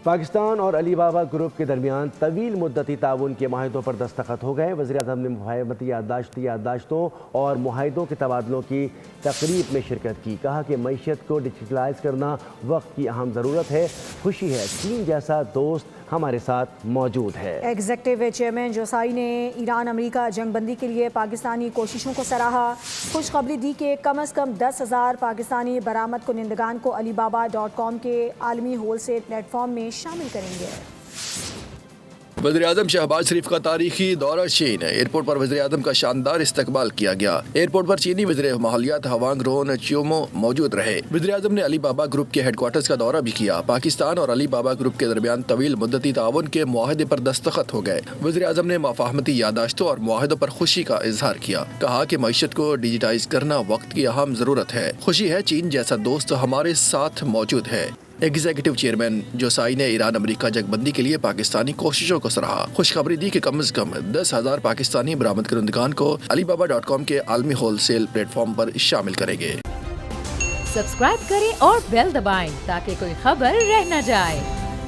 پاکستان اور علی بابا گروپ کے درمیان طویل مدتی تعاون کے معاہدوں پر دستخط ہو گئے۔ وزیر اعظم نے مفاہمتی یادداشتوں اور معاہدوں کے تبادلوں کی تقریب میں شرکت کی۔ کہا کہ معیشت کو ڈیجیٹلائز کرنا وقت کی اہم ضرورت ہے۔ خوشی ہے چین جیسا دوست ہمارے ساتھ موجود ہے۔ ایگزیکٹو چیئرمین جوسائی نے ایران امریکہ جنگ بندی کے لیے پاکستانی کوششوں کو سراہا۔ خوشخبری دی کہ کم از کم 10,000 پاکستانی برآمد کنندگان کو alibaba.com کے عالمی ہول سیل پلیٹ فارم میں شامل کریں گے۔ وزیراعظم شہباز شریف کا تاریخی دورہ چین۔ ایئرپورٹ پر وزیراعظم کا شاندار استقبال کیا گیا۔ ایئرپورٹ پر چینی وزیر ماحولیات ہوانگ رون چیومو موجود رہے۔ وزیراعظم نے علی بابا گروپ کے ہیڈ کوارٹرز کا دورہ بھی کیا۔ پاکستان اور علی بابا گروپ کے درمیان طویل مدتی تعاون کے معاہدے پر دستخط ہو گئے۔ وزیراعظم نے مفاہمتی یادداشتوں اور معاہدوں پر خوشی کا اظہار کیا۔ کہا کہ معیشت کو ڈیجیٹائز کرنا وقت کی اہم ضرورت ہے۔ خوشی ہے چین جیسا دوست ہمارے ساتھ موجود ہے۔ ایگزیکٹو چیئرمین جوسائی نے ایران امریکہ جنگ بندی کے لیے پاکستانی کوششوں کو سراہا۔ خوشخبری دی کہ کم از کم 10,000 پاکستانی برآمد کنندگان کو alibaba.com کے عالمی ہول سیل پلیٹ فارم پر شامل کریں گے۔ سبسکرائب کریں اور بیل دبائیں تاکہ کوئی خبر رہ نہ جائے۔